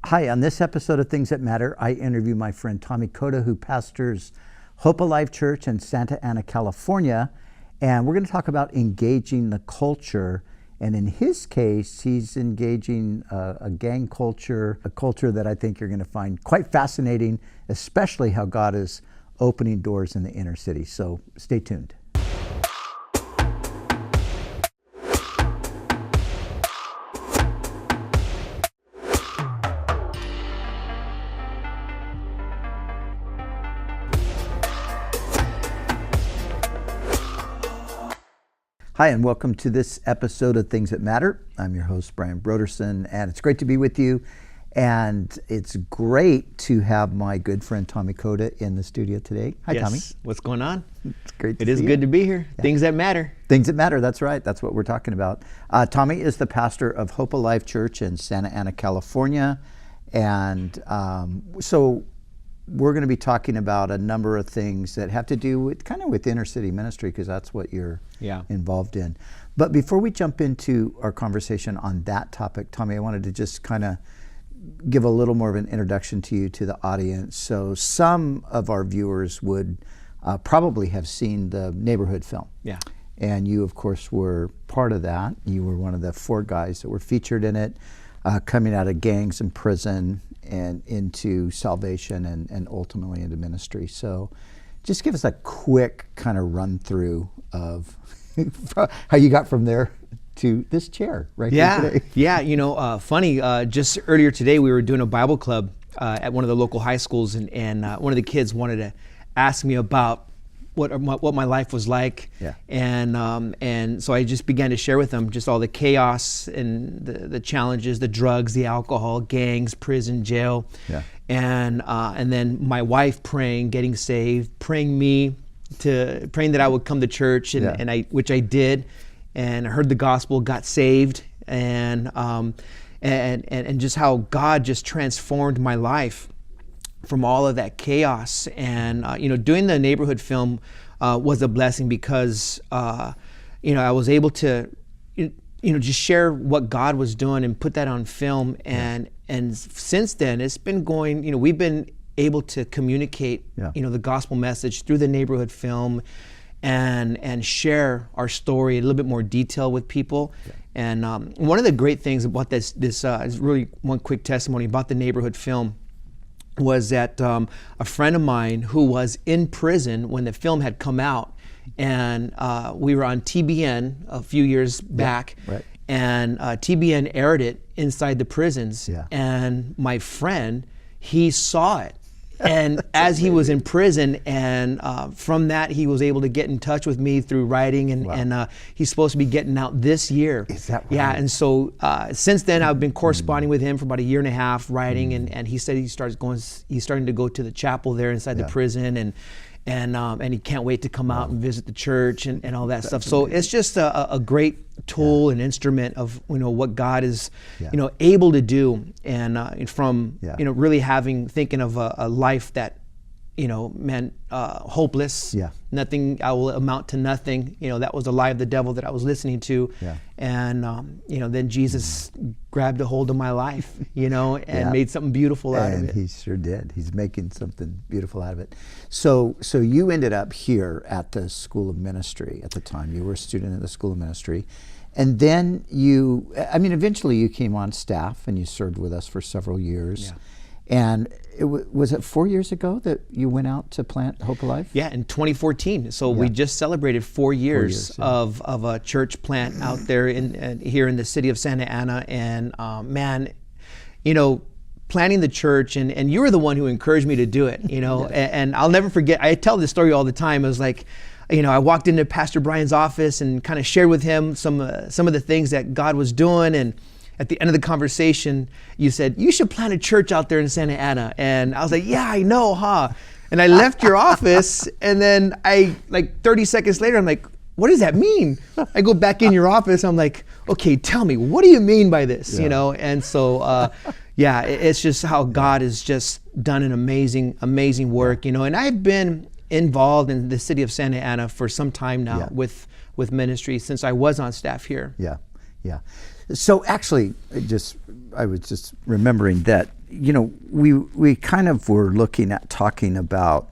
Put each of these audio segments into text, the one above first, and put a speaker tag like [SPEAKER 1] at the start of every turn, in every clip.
[SPEAKER 1] Hi, on this episode of Things That Matter, I interview my friend Tommy Cota, who pastors Hope Alive Church in Santa Ana, California. And we're going to talk about engaging the culture. And in his case, he's engaging a gang culture, a culture that I think you're going to find quite fascinating, especially how God is opening doors in the inner city. So stay tuned. Hi, and welcome to this episode of Things That Matter. I'm your host, Brian Broderson, and it's great to be with you. And it's great to have my good friend Tommy Cota in the studio today. Hi,
[SPEAKER 2] yes.
[SPEAKER 1] Tommy.
[SPEAKER 2] What's going on?
[SPEAKER 1] It's great to
[SPEAKER 2] It
[SPEAKER 1] see
[SPEAKER 2] is
[SPEAKER 1] you.
[SPEAKER 2] good to be here.
[SPEAKER 1] Yeah.
[SPEAKER 2] Things that matter.
[SPEAKER 1] Things That Matter, that's right. That's what we're talking about. Tommy is the pastor of Hope Alive Church in Santa Ana, California. And so we're going to be talking about a number of things that have to do with kind of with inner city ministry, because that's what you're involved in. But before we jump into our conversation on that topic, Tommy, I wanted to just kind of give a little more of an introduction to you, to the audience. So some of our viewers would probably have seen the Neighborhood film.
[SPEAKER 2] Yeah.
[SPEAKER 1] And you, of course, were part of that. You were one of the 4 guys that were featured in it, coming out of gangs and prison and into salvation and ultimately into ministry. So just give us a quick kind of run through of how you got from there to this chair right here today.
[SPEAKER 2] Yeah, you know, funny, just earlier today we were doing a Bible club at one of the local high schools, and one of the kids wanted to ask me about what my life was like.
[SPEAKER 1] Yeah.
[SPEAKER 2] And so I just began to share with them just all the chaos and the challenges, the drugs, the alcohol, gangs, prison, jail.
[SPEAKER 1] Yeah.
[SPEAKER 2] And then my wife praying, getting saved, praying that I would come to church, which I did, and I heard the gospel, got saved, and just how God just transformed my life from all of that chaos. And doing the Neighborhood film was a blessing because I was able to just share what God was doing and put that on film. And since then it's been going. We've been able to communicate the gospel message through the Neighborhood film and share our story in a little bit more detail with people. And one of the great things about this is really one quick testimony about the Neighborhood film was that a friend of mine who was in prison when the film had come out, and we were on TBN a few years back, and TBN aired it inside the prisons, and my friend, he saw it. And as he was in prison, and from that he was able to get in touch with me through writing, and he's supposed to be getting out this year.
[SPEAKER 1] Is that right?
[SPEAKER 2] Yeah, and so since then I've been corresponding with him for about a year and a half, writing, and he said he's starting to go to the chapel there inside the prison, and he can't wait to come out and visit the church and all that stuff. So it's just a great tool and instrument of what God is able to do, and from really thinking of a life that meant hopeless, nothing, I will amount to nothing. That was the lie of the devil that I was listening to, and then Jesus grabbed a hold of my life, and made something beautiful out of it.
[SPEAKER 1] And he sure did. He's making something beautiful out of it. So you ended up here at the School of Ministry at the time. You were a student at the School of Ministry. And then eventually you came on staff and you served with us for several years. Yeah. And was it 4 years ago that you went out to plant Hope Alive?
[SPEAKER 2] Yeah, in 2014. So we just celebrated 4 years, of a church plant out there here in the city of Santa Ana. And planting the church, and you were the one who encouraged me to do it, and I'll never forget, I tell this story all the time. It was like, I walked into Pastor Brian's office and kind of shared with him some of the things that God was doing, and at the end of the conversation, you said, you should plant a church out there in Santa Ana. And I was like, yeah, I know, huh? And I left your office, and then 30 seconds later, I'm like, what does that mean? I go back in your office, I'm like, okay, tell me, what do you mean by this? And so, it's just how God has just done an amazing work, and I've been involved in the city of Santa Ana for some time now with ministry since I was on staff here.
[SPEAKER 1] Yeah. So actually, I was just remembering that we kind of were looking at talking about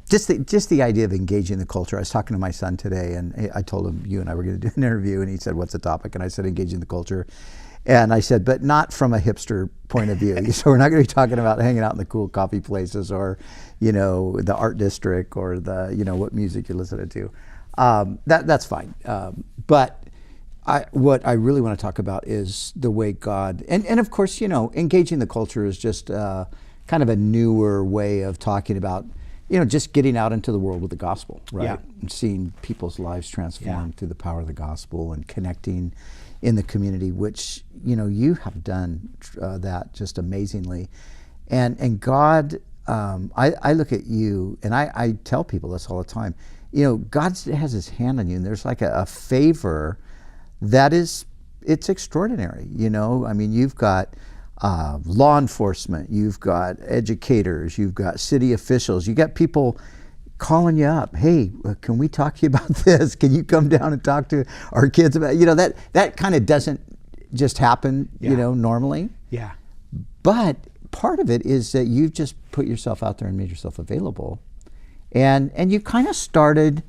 [SPEAKER 1] just the idea of engaging the culture. I was talking to my son today, and I told him you and I were going to do an interview, and he said, "What's the topic?" And I said, "Engaging the culture." And I said, but not from a hipster point of view. So we're not going to be talking about hanging out in the cool coffee places or, the art district or the, what music you're listening to. That's fine. But what I really want to talk about is the way God, and of course, engaging the culture is just kind of a newer way of talking about, just getting out into the world with the gospel, right?
[SPEAKER 2] Yeah.
[SPEAKER 1] And seeing people's lives transformed through the power of the gospel and connecting in the community, which you have done that just amazingly, and God, I look at you and I tell people this all the time. God has His hand on you, and there's like a favor that it's extraordinary. I mean, you've got law enforcement, you've got educators, you've got city officials, you got people calling you up. Hey, can we talk to you about this? Can you come down and talk to our kids about, that kind of doesn't just happen, normally.
[SPEAKER 2] Yeah.
[SPEAKER 1] But part of it is that you've just put yourself out there and made yourself available. And you kind of started,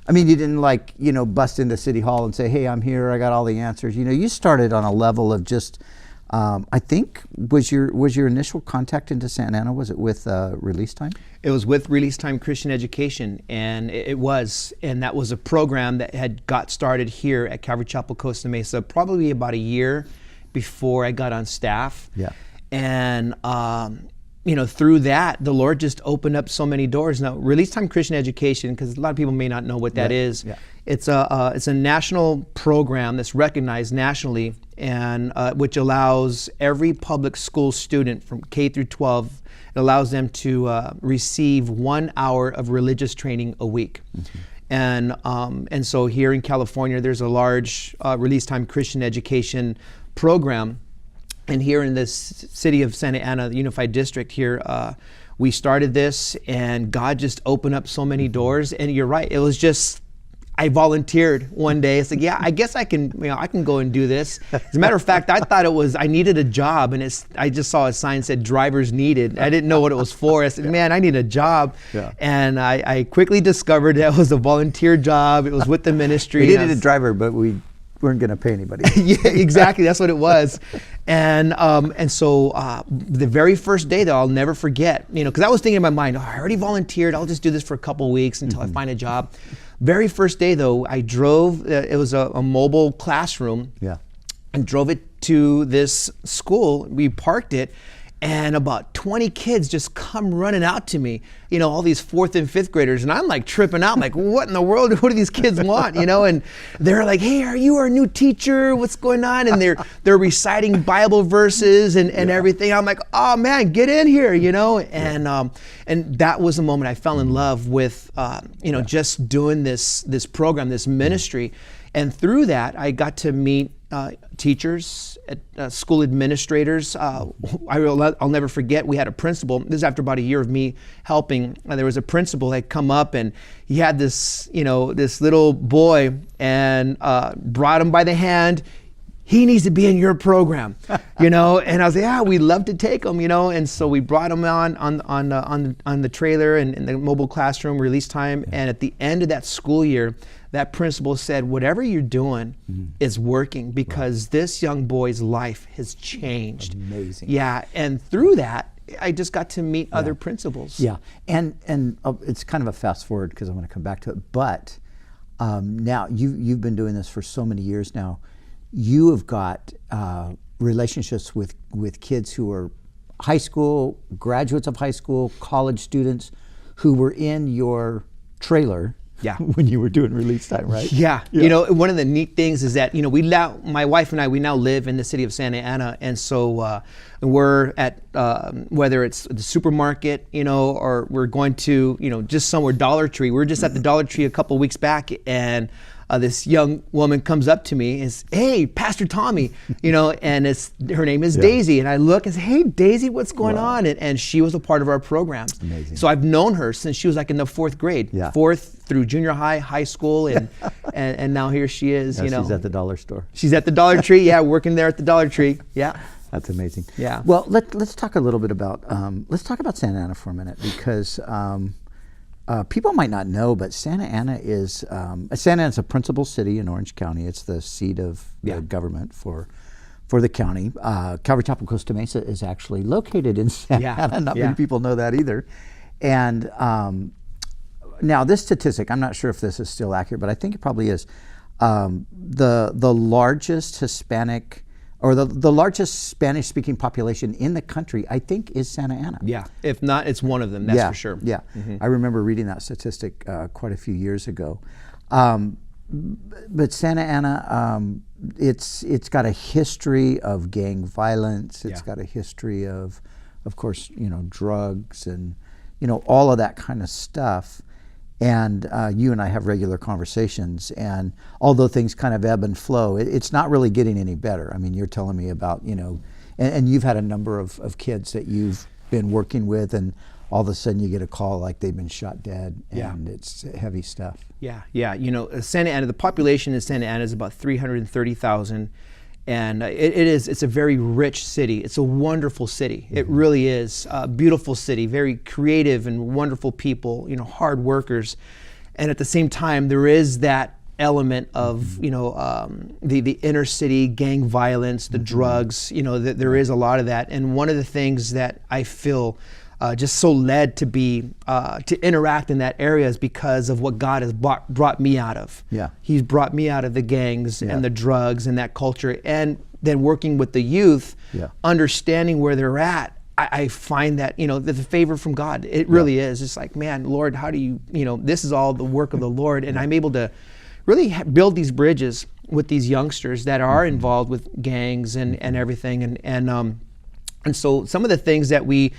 [SPEAKER 1] I mean, you didn't bust into City Hall and say, hey, I'm here, I got all the answers. You started on a level of just, I think, was your initial contact into Santa Ana, was it with Release Time?
[SPEAKER 2] It was with Release Time Christian Education, and that was a program that had got started here at Calvary Chapel, Costa Mesa, probably about a year before I got on staff.
[SPEAKER 1] Yeah.
[SPEAKER 2] And through that, the Lord just opened up so many doors. Now, Release Time Christian Education, because a lot of people may not know what that is. Yeah. It's a national program that's recognized nationally, and which allows every public school student from K through 12, it allows them to receive 1 hour of religious training a week. Mm-hmm. And so here in California, there's a large Release Time Christian Education program. And here in this city of Santa Ana, the Unified District here, we started this, and God just opened up so many doors. And you're right, it was just, I volunteered one day. It's like, yeah, I guess I can go and do this. As a matter of fact, I thought I needed a job, and I just saw a sign that said drivers needed. I didn't know what it was for. I said, man, I need a job. Yeah. And I quickly discovered that it was a volunteer job. It was with the ministry.
[SPEAKER 1] We needed a driver, but we weren't going to pay anybody.
[SPEAKER 2] Yeah, exactly. That's what it was. And so the very first day, though, I'll never forget, because I was thinking in my mind, I already volunteered. I'll just do this for a couple of weeks until I find a job. Very first day, though, I drove, it was a mobile classroom, and drove it to this school. We parked it, and about 20 kids just come running out to me, all these 4th and 5th graders, and I'm like tripping out. I'm like, what in the world? What do these kids want? And they're like, hey, are you our new teacher? What's going on? And they're reciting Bible verses and everything. I'm like, oh man, get in here, and that was the moment I fell in love with, just doing this program, this ministry. And through that, I got to meet teachers, school administrators. I'll never forget, we had a principal. This is after about a year of me helping. There was a principal that had come up, and he had this little boy, and brought him by the hand. He needs to be in your program, And I was like, yeah, we'd love to take him, And so we brought him on the trailer and in the mobile classroom, Release Time. And at the end of that school year, that principal said, whatever you're doing is working, because this young boy's life has changed.
[SPEAKER 1] Amazing.
[SPEAKER 2] Yeah, and through that, I just got to meet other principals.
[SPEAKER 1] Yeah, and it's kind of a fast forward because I'm going to come back to it. But now you've been doing this for so many years now. You have got relationships with kids who are high school, graduates of high school, college students who were in your trailer.
[SPEAKER 2] Yeah.
[SPEAKER 1] When you were doing Release Time, right?
[SPEAKER 2] Yeah. One of the neat things is that, my wife and I, we now live in the city of Santa Ana. And so we're at, whether it's the supermarket, or we're going to, just somewhere, Dollar Tree. We were just at the Dollar Tree a couple weeks back, and this young woman comes up to me and says, hey, Pastor Tommy, and her name is Daisy. And I look and say, hey, Daisy, what's going on? And she was a part of our program.
[SPEAKER 1] Amazing.
[SPEAKER 2] So I've known her since she was like in the 4th grade, 4th through junior high, high school, and now here she is,
[SPEAKER 1] She's at the dollar store.
[SPEAKER 2] She's at the Dollar Tree, working there at the Dollar Tree,
[SPEAKER 1] That's amazing.
[SPEAKER 2] Yeah.
[SPEAKER 1] Well, let's talk a little bit about Santa Ana for a minute, because people might not know, but Santa Ana is a principal city in Orange County. It's the seat of the government for the county. Calvary Chapel Costa Mesa is actually located in Santa Ana. Not many people know that either. And now this statistic, I'm not sure if this is still accurate, but I think it probably is. The largest Hispanic, or the largest Spanish-speaking population in the country, I think, is Santa Ana.
[SPEAKER 2] Yeah, if not, it's one of them, that's for sure.
[SPEAKER 1] Yeah, I remember reading that statistic quite a few years ago. But Santa Ana, it's got a history of gang violence. It's got a history of course, drugs and, all of that kind of stuff. And you and I have regular conversations, and although things kind of ebb and flow, it's not really getting any better. I mean, you're telling me about, and you've had a number of kids that you've been working with, and all of a sudden you get a call like they've been shot dead, and it's heavy stuff.
[SPEAKER 2] Yeah. Santa Ana, the population in Santa Ana is about 330,000. And it's a very rich city. It's a wonderful city. It really is a beautiful city, very creative and wonderful people, hard workers. And at the same time, there is that element of, the inner city gang violence, the drugs, there is a lot of that. And one of the things that I feel just so led to be to interact in that area is because of what God has brought me out of.
[SPEAKER 1] Yeah,
[SPEAKER 2] He's brought me out of the gangs and the drugs and that culture, and then working with the youth, understanding where they're at. I find that the favor from God. It really is. It's like, man, Lord, how do you this is all the work of the Lord, and I'm able to really build these bridges with these youngsters that are involved with gangs and everything, and so some of the things that we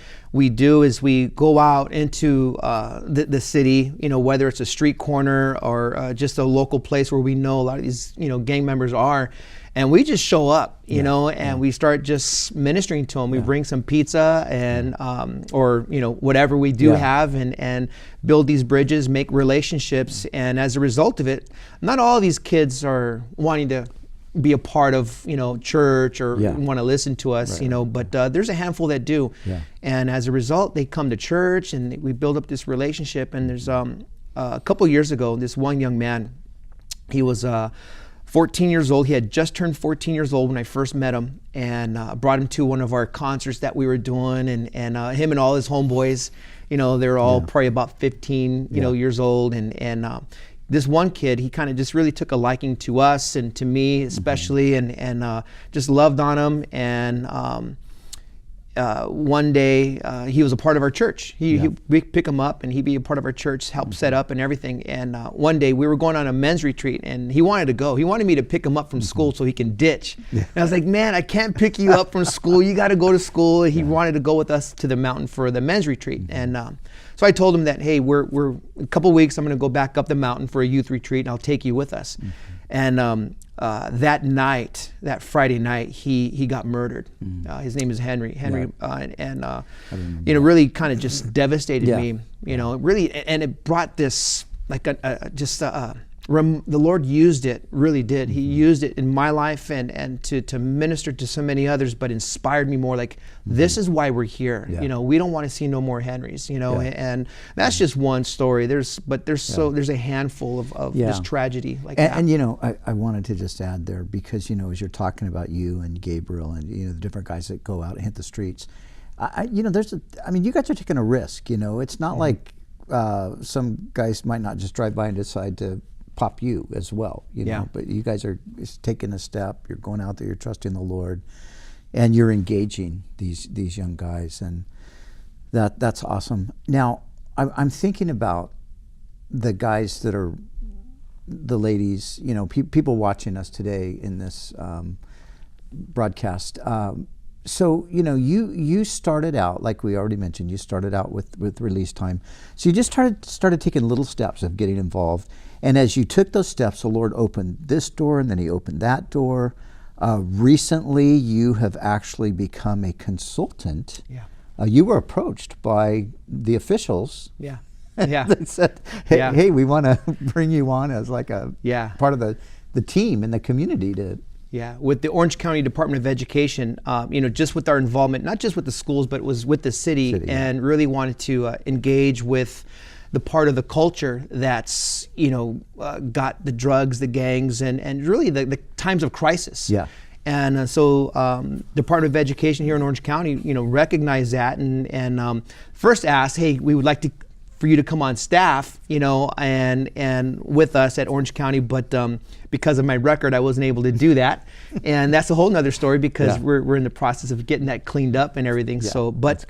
[SPEAKER 2] do is we go out into the city, whether it's a street corner or just a local place where we know a lot of these, gang members are, and we just show up, and we start just ministering to them. We bring some pizza and or whatever we do have, and build these bridges, make relationships, and as a result of it, not all of these kids are wanting to be a part of church or want to listen to us, but there's a handful that do, and as a result they come to church and we build up this relationship. And there's a couple years ago, this one young man, he was 14 years old. He had just turned 14 years old when I first met him, and brought him to one of our concerts that we were doing, and him and all his homeboys, they're all probably about 15 years old, and this one kid, he kind of just really took a liking to us and to me especially, and just loved on him. And one day he was a part of our church. We'd pick him up and he'd be a part of our church, help set up and everything. And one day we were going on a men's retreat, and he wanted to go. He wanted me to pick him up from school so he can ditch. And I was like, man, I can't pick you up from school. You got to go to school. He wanted to go with us to the mountain for the men's retreat. And so I told him that, hey, we're a couple of weeks, I'm going to go back up the mountain for a youth retreat, and I'll take you with us. And that night, that Friday night, he got murdered. His name is Henry, and really kind of just devastated me. Really, and it brought this like the Lord used it, really did. He used it in my life and to minister to so many others, but inspired me more like, this is why we're here. We don't want to see no more Henrys, and that's just one story. There's a handful of this tragedy like that.
[SPEAKER 1] And I wanted to just add there, because as you're talking about you and Gabriel and the different guys that go out and hit the streets, you guys are taking a risk. It's not like some guys might not just drive by and decide to pop you as well, but you guys are taking a step. You're going out there, you're trusting the Lord, and you're engaging these young guys, and that's awesome. Now I'm thinking about the guys that are the ladies, people watching us today in this broadcast. So you started out, like we already mentioned, you started out with Release Time. So you just started taking little steps of getting involved. And as you took those steps, the Lord opened this door, and then He opened that door. Recently, you have actually become a consultant. You were approached by the officials. They said, hey, we want to bring you on as like a part of the team in the community to
[SPEAKER 2] Yeah, with the Orange County Department of Education, just with our involvement, not just with the schools, but it was with the city and really wanted to engage with the part of the culture that's, got the drugs, the gangs, and really the times of crisis.
[SPEAKER 1] Yeah.
[SPEAKER 2] And so Department of Education here in Orange County, recognized that and first asked, hey, we would like for you to come on staff, and with us at Orange County, but because of my record, I wasn't able to do that. And that's a whole nother story because we're in the process of getting that cleaned up and everything. Yeah, so, but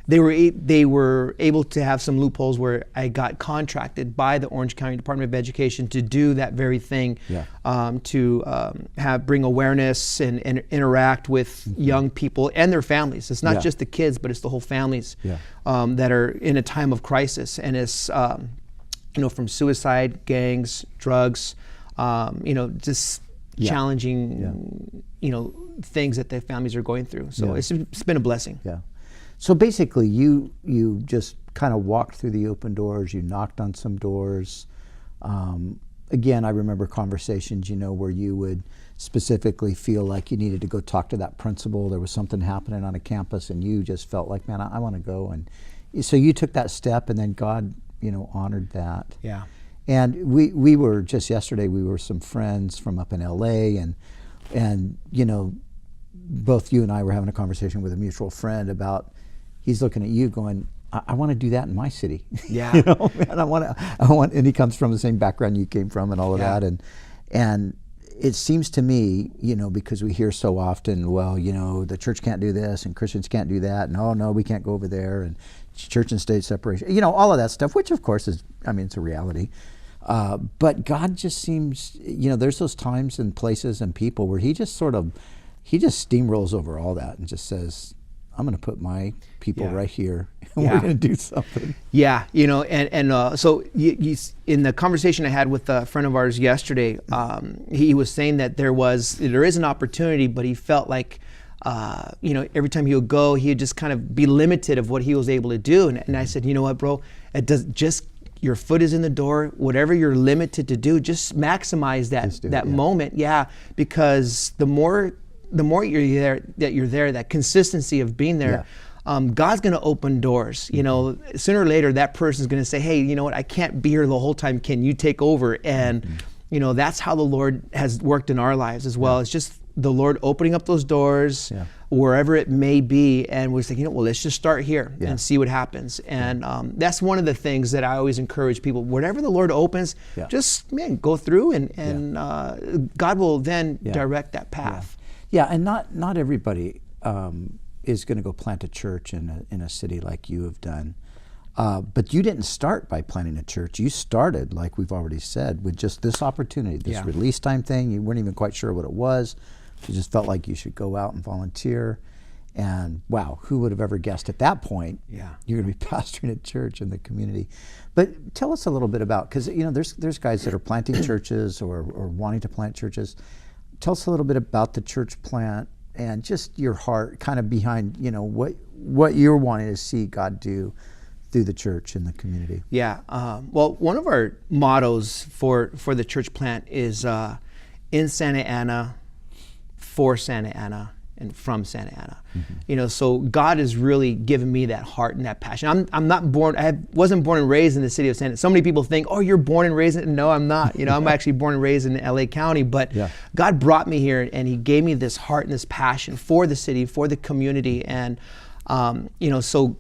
[SPEAKER 2] they were able to have some loopholes where I got contracted by the Orange County Department of Education to do that very thing, to bring awareness and interact with young people and their families. It's not just the kids, but it's the whole families that are in a time of crisis, and it's from suicide, gangs, drugs, just challenging things that their families are going through. So it's been a blessing.
[SPEAKER 1] Yeah. So basically, you just kind of walked through the open doors. You knocked on some doors. Again, I remember conversations, where you would specifically feel like you needed to go talk to that principal. There was something happening on a campus, and you just felt like, man, I want to go. And so you took that step, and then God, honored that.
[SPEAKER 2] Yeah.
[SPEAKER 1] And we were just yesterday. We were some friends from up in LA, and both you and I were having a conversation with a mutual friend about. He's looking at you going, I want to do that in my city.
[SPEAKER 2] Yeah.
[SPEAKER 1] And I want, and he comes from the same background you came from and all of that. And it seems to me, because we hear so often, well, the church can't do this and Christians can't do that. And no, we can't go over there, and church and state separation, all of that stuff, which of course is, it's a reality. But God just seems, there's those times and places and people where he just steamrolls over all that and just says, I'm going to put my people right here, and we're going to do something.
[SPEAKER 2] Yeah, so in the conversation I had with a friend of ours yesterday, he was saying that there is an opportunity, but he felt like, every time he would go, he would just kind of be limited of what he was able to do. And I said, you know what, bro, your foot is in the door, whatever you're limited to do, just maximize that moment. Yeah, because the more you're there, that consistency of being there, God's going to open doors. Sooner or later, that person's going to say, hey, you know what, I can't be here the whole time. Can you take over? And, that's how the Lord has worked in our lives as well. It's just the Lord opening up those doors wherever it may be. And we're saying, let's just start here and see what happens. And that's one of the things that I always encourage people. Whatever the Lord opens, just, go through and God will then direct that path.
[SPEAKER 1] Yeah, and not everybody is going to go plant a church in a city like you have done. But you didn't start by planting a church. You started, like we've already said, with just this opportunity, this release time thing. You weren't even quite sure what it was. You just felt like you should go out and volunteer. And wow, who would have ever guessed at that point you're going to be pastoring a church in the community? But tell us a little bit about, because there's guys that are planting churches or wanting to plant churches. Tell us a little bit about the church plant and just your heart kind of behind, what you're wanting to see God do through the church and the community.
[SPEAKER 2] Yeah. Well, one of our mottos for the church plant is in Santa Ana, for Santa Ana, and from Santa Ana. So God has really given me that heart and that passion. I'm not born, wasn't born and raised in the city of Santa Ana. So many people think, oh, you're born and raised in, no, I'm not. I'm actually born and raised in LA County, but God brought me here and he gave me this heart and this passion for the city, for the community. And, so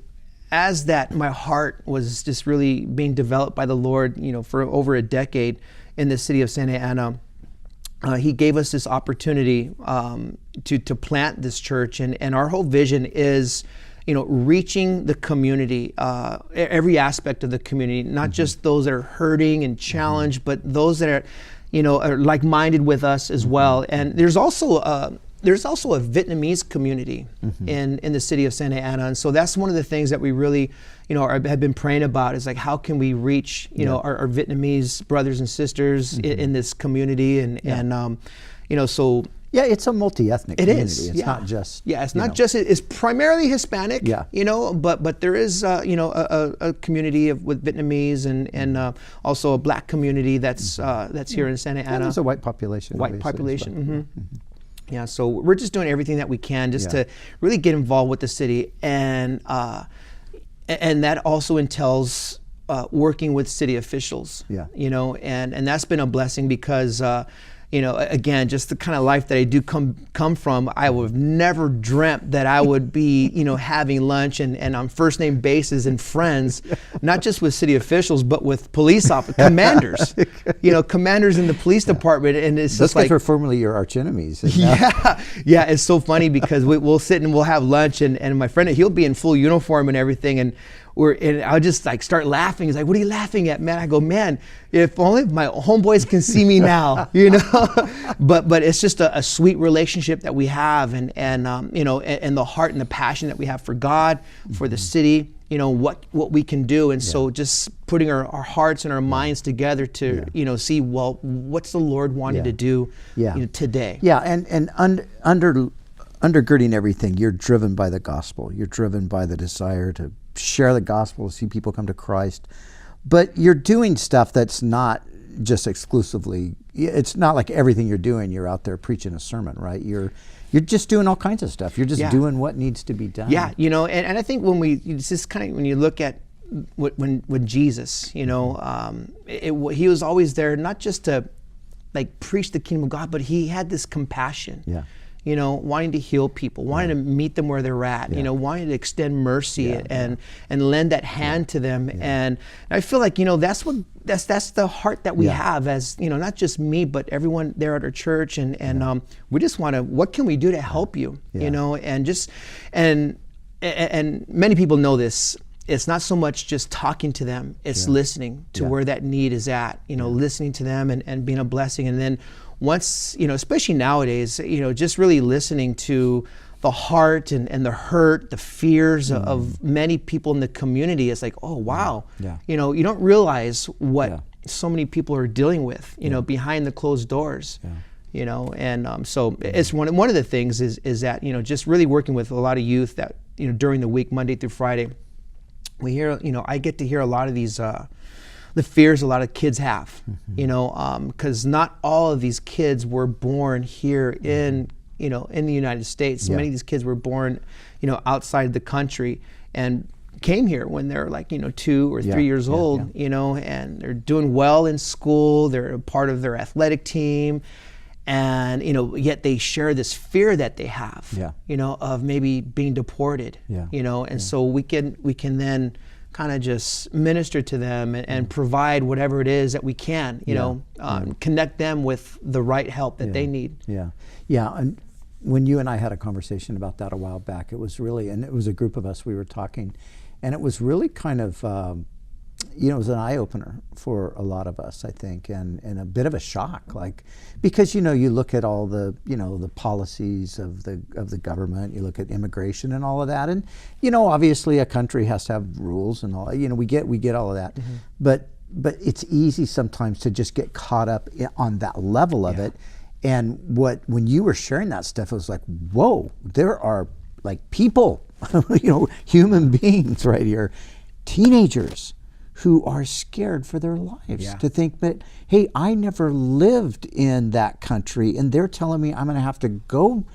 [SPEAKER 2] as that, my heart was just really being developed by the Lord, for over a decade in the city of Santa Ana. He gave us this opportunity to plant this church, and our whole vision is, reaching the community, every aspect of the community, not just those that are hurting and challenged, but those that are like-minded with us as well. And there's also a Vietnamese community in the city of Santa Ana, and so that's one of the things that we really, have been praying about is like, how can we reach, our Vietnamese brothers and sisters in this community, and so
[SPEAKER 1] Yeah, it's a multi-ethnic community.
[SPEAKER 2] Is.
[SPEAKER 1] It's not just.
[SPEAKER 2] Yeah, it's not just. It's primarily Hispanic.
[SPEAKER 1] Yeah.
[SPEAKER 2] But there is a community with Vietnamese and also a Black community that's here in Santa Ana.
[SPEAKER 1] And there's a white population.
[SPEAKER 2] White population. Yeah, so we're just doing everything that we can just to really get involved with the city, and that also entails working with city officials.
[SPEAKER 1] Yeah.
[SPEAKER 2] And that's been a blessing because. Again, just the kind of life that I do come from, I would have never dreamt that I would be, having lunch and on first name basis and friends, not just with city officials, but with police commanders, commanders in the police department. And it's
[SPEAKER 1] Those
[SPEAKER 2] just
[SPEAKER 1] guys
[SPEAKER 2] like,
[SPEAKER 1] were formerly your arch enemies.
[SPEAKER 2] Yeah, it's so funny because we'll sit and we'll have lunch and my friend, he'll be in full uniform and everything, and I'll just like start laughing. He's like, "What are you laughing at, man?" I go, "Man, if only my homeboys can see me now, But it's just a sweet relationship that we have, and the heart and the passion that we have for God, for the city, what we can do, and so just putting our hearts and our minds together to see, well, what's the Lord wanting to do today?
[SPEAKER 1] Yeah, and undergirding everything, you're driven by the gospel. You're driven by the desire to share the gospel, see people come to Christ, but you're doing stuff that's not just exclusively. It's not like everything you're doing, you're out there preaching a sermon, right? You're just doing all kinds of stuff. You're just doing what needs to be done.
[SPEAKER 2] Yeah, and I think it's just kind of when you look at when Jesus, he was always there not just to like preach the kingdom of God, but he had this compassion.
[SPEAKER 1] Yeah.
[SPEAKER 2] Wanting to heal people, wanting to meet them where they're at, wanting to extend mercy and lend that hand to them. And I feel like, that's the heart that we have as, not just me, but everyone there at our church. And we just want to, what can we do to help you, and many people know this. It's not so much just talking to them, it's listening to where that need is at, listening to them and being a blessing. And then once, especially nowadays, just really listening to the heart and the hurt, the fears of many people in the community. It's like, oh, wow. Yeah. You don't realize what so many people are dealing with, behind the closed doors. Yeah. And so it's one of the things is that, just really working with a lot of youth that, during the week, Monday through Friday, we hear, I get to hear a lot of these, the fears a lot of kids have, because not all of these kids were born here in the United States. Many of these kids were born, outside the country and came here when they're like, 2 or 3 years old, and they're doing well in school. They're a part of their athletic team. And, yet they share this fear that they have, of maybe being deported, and so we can then kind of just minister to them and provide whatever it is that we can, connect them with the right help that they need.
[SPEAKER 1] Yeah. And when you and I had a conversation about that a while back, it was really, and it was a group of us, we were talking, and it was really kind of, it was an eye-opener for a lot of us, I think, and a bit of a shock, because you look at all the the policies of the government, you look at immigration and all of that, and obviously a country has to have rules and all, we get all of that, but it's easy sometimes to just get caught up on that level of it, and when you were sharing that stuff, it was like, whoa, there are like people, human beings right here, teenagers who are scared for their lives to think that, hey, I never lived in that country and they're telling me I'm going to have to go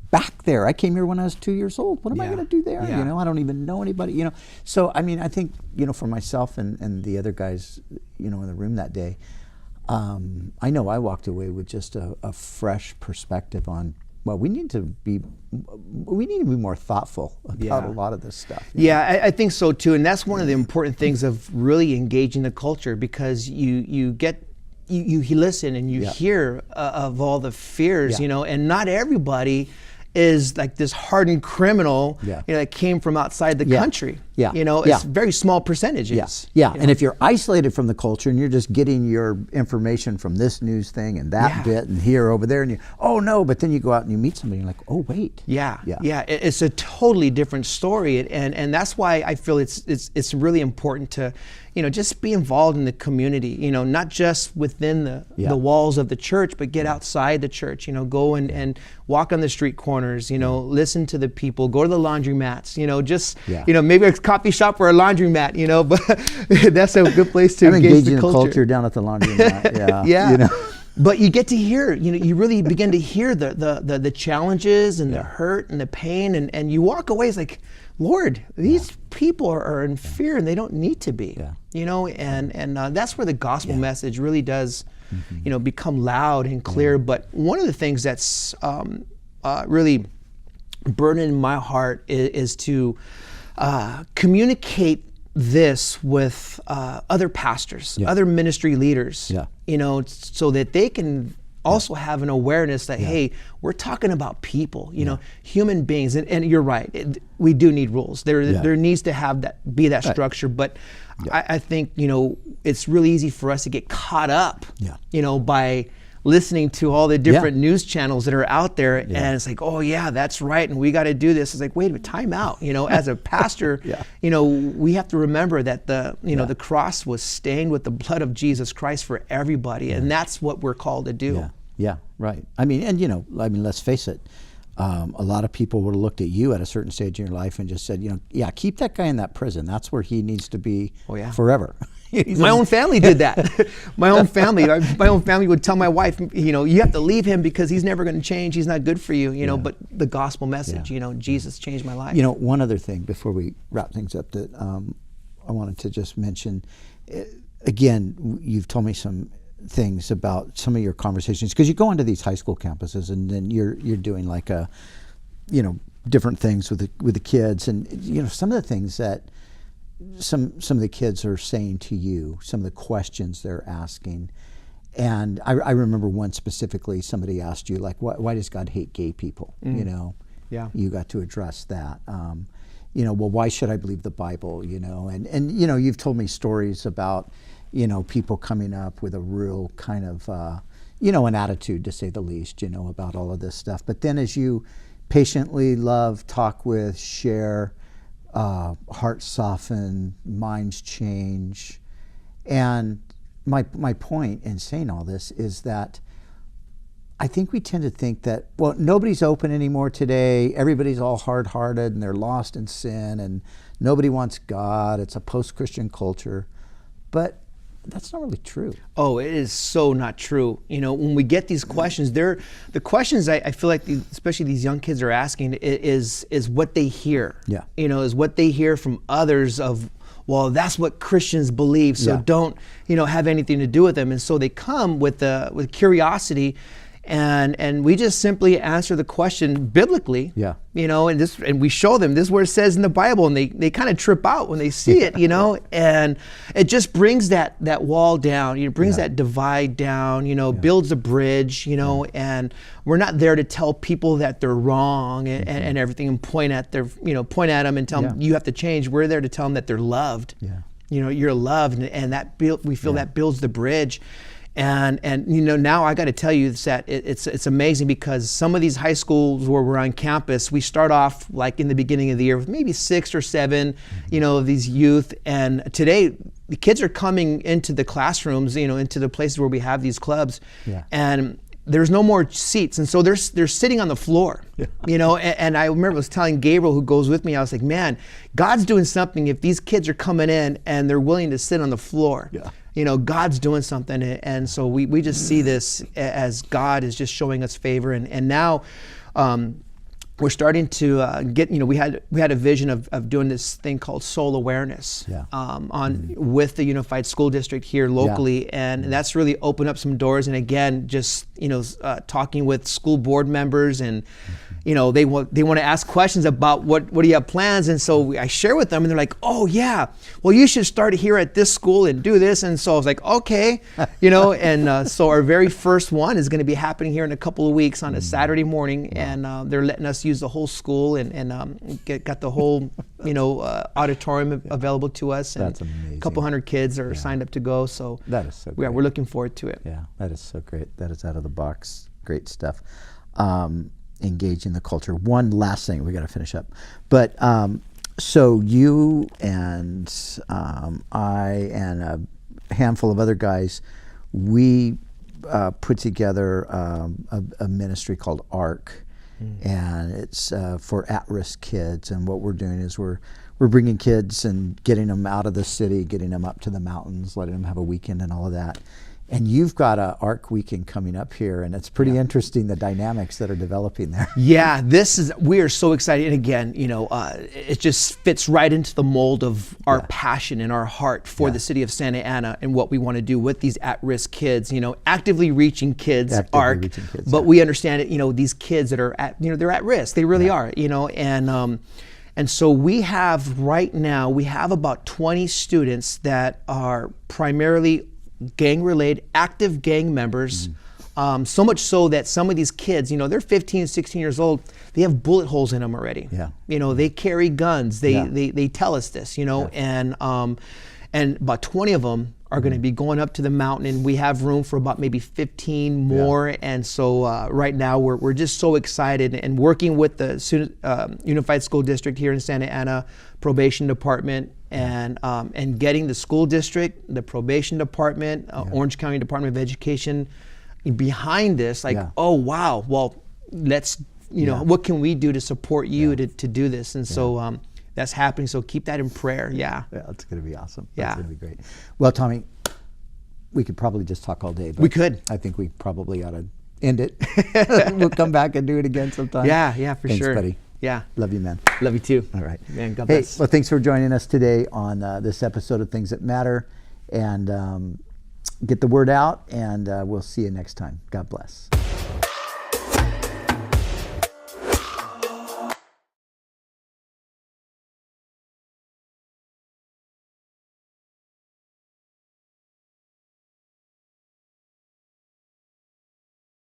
[SPEAKER 1] back there. I came here when I was 2 years old. What am I going to do there? I don't even know anybody, So, I mean, I think, for myself and the other guys, in the room that day, I know I walked away with just a fresh perspective on, well, we need to be more thoughtful about a lot of this stuff.
[SPEAKER 2] I think so too, and that's one of the important things of really engaging the culture, because you listen and you hear of all the fears, and not everybody is like this hardened criminal that came from outside the country.
[SPEAKER 1] Yeah.
[SPEAKER 2] It's very small percentages.
[SPEAKER 1] Yeah. And if you're isolated from the culture and you're just getting your information from this news thing and that bit and here over there, and but then you go out and you meet somebody and you're like, oh wait.
[SPEAKER 2] Yeah. It's a totally different story, and that's why I feel it's really important to just be involved in the community, not just within the walls of the church, but get outside the church, go and walk on the street corners, listen to the people, go to the laundromats, maybe a coffee shop or a laundromat, but that's a good place to engage the culture
[SPEAKER 1] down at the laundromat.
[SPEAKER 2] But you get to hear, you really begin to hear the challenges and the hurt and the pain, and you walk away, it's like, Lord, these people are in fear and they don't need to be, and that's where the gospel message really does, become loud and clear. But one of the things that's really burning my heart is to communicate this with other pastors, other ministry leaders, so that they can also have an awareness that, hey, we're talking about people, human beings. And you're right, we do need rules. There needs to be that structure. But I think, it's really easy for us to get caught up, by listening to all the different news channels that are out there, and it's like, oh yeah, that's right, and we got to do this. It's like, wait a minute, time out. As a pastor, we have to remember that the cross was stained with the blood of Jesus Christ for everybody, and that's what we're called to do.
[SPEAKER 1] Yeah, right. I mean, let's face it. A lot of people would have looked at you at a certain stage in your life and just said, keep that guy in that prison. That's where he needs to be forever.
[SPEAKER 2] My own family did that. My own family would tell my wife, you have to leave him because he's never going to change. He's not good for you, But the gospel message, Jesus changed my life.
[SPEAKER 1] One other thing before we wrap things up that I wanted to just mention. Again, you've told me some things about some of your conversations, because you go into these high school campuses and then you're doing like different things with the kids, and some of the things that some of the kids are saying to you, some of the questions they're asking. And I remember one specifically, somebody asked you, like, why does God hate gay people? You got to address that. Well, why should I believe the Bible? And you've told me stories about people coming up with a real kind of an attitude, to say the least, about all of this stuff. But then as you patiently love, talk with, share, hearts soften, minds change. And my point in saying all this is that I think we tend to think that, well, nobody's open anymore today. Everybody's all hard-hearted and they're lost in sin and nobody wants God. It's a post-Christian culture. But that's not really true.
[SPEAKER 2] Oh, it is so not true. When we get these questions, the questions I feel like, especially these young kids are asking, is what they hear.
[SPEAKER 1] Yeah.
[SPEAKER 2] Is what they hear from others of, well, that's what Christians believe, so don't, have anything to do with them. And so they come with curiosity. And we just simply answer the question biblically, and we show them this is where it says in the Bible, and they kind of trip out when they see it, and it just brings that wall down, it brings that divide down, builds a bridge, and we're not there to tell people that they're wrong and everything, and point at them and tell them you have to change. We're there to tell them that they're loved. You're loved, and we feel that builds the bridge. And now I got to tell you that it's amazing, because some of these high schools where we're on campus, we start off like in the beginning of the year with maybe 6 or 7, of these youth. And today the kids are coming into the classrooms, into the places where we have these clubs, and there's no more seats, and so they're sitting on the floor, and I remember I was telling Gabriel, who goes with me, I was like, man, God's doing something if these kids are coming in and they're willing to sit on the floor. God's doing something, and so we just see this as God is just showing us favor, and now we're starting to get, we had a vision of doing this thing called soul awareness with the Unified School District here locally, and that's really opened up some doors. And again, just talking with school board members, and they want to ask questions about what do you have plans, and so I share with them, and they're like, oh yeah, well, you should start here at this school and do this. And so I was like, okay, and so our very first one is going to be happening here in a couple of weeks on a Saturday morning, and they're letting us use the whole school and got the whole auditorium available to us, and
[SPEAKER 1] That's amazing.
[SPEAKER 2] a couple hundred kids are signed up to go. So
[SPEAKER 1] that is so great.
[SPEAKER 2] Yeah, we're looking forward to it.
[SPEAKER 1] Yeah, that is so great. That is out of the box. Great stuff. Engaging the culture. One last thing, we got to finish up. But so you and I and a handful of other guys, we put together a ministry called ARC, and it's for at-risk kids. And what we're doing is we're bringing kids and getting them out of the city, getting them up to the mountains, letting them have a weekend and all of that. And you've got a ARC weekend coming up here, and it's pretty interesting, the dynamics that are developing there.
[SPEAKER 2] Yeah, we are so excited. And again, it just fits right into the mold of our passion and our heart for the city of Santa Ana and what we want to do with these at-risk kids, actively reaching kids, ARC. But we understand it, these kids that are they're at risk. They really are, and so we have right now, we have about 20 students that are primarily gang-related, active gang members, so much so that some of these kids, they're 15, 16 years old, they have bullet holes in them already.
[SPEAKER 1] Yeah.
[SPEAKER 2] They carry guns. They tell us this, and about 20 of them are going to be going up to the mountain, and we have room for about maybe 15 more. And so right now we're just so excited and working with the Unified School District here in Santa Ana Probation Department, and getting the school district, the probation department, Orange County Department of Education behind this. Oh wow, well let's what can we do to support you to do this? And so that's happening. So keep that in prayer. Yeah,
[SPEAKER 1] it's going to be awesome.
[SPEAKER 2] Yeah,
[SPEAKER 1] it's going to be great. Well, Tommy, we could probably just talk all day. But
[SPEAKER 2] we could.
[SPEAKER 1] I think we probably ought to end it. We'll come back and do it again sometime.
[SPEAKER 2] Yeah, for
[SPEAKER 1] Thanks,
[SPEAKER 2] sure,
[SPEAKER 1] buddy.
[SPEAKER 2] Yeah.
[SPEAKER 1] Love you, man.
[SPEAKER 2] Love you too.
[SPEAKER 1] All right.
[SPEAKER 2] Man, God bless.
[SPEAKER 1] Well, thanks for joining us today on this episode of Things That Matter. And get the word out, and we'll see you next time. God bless.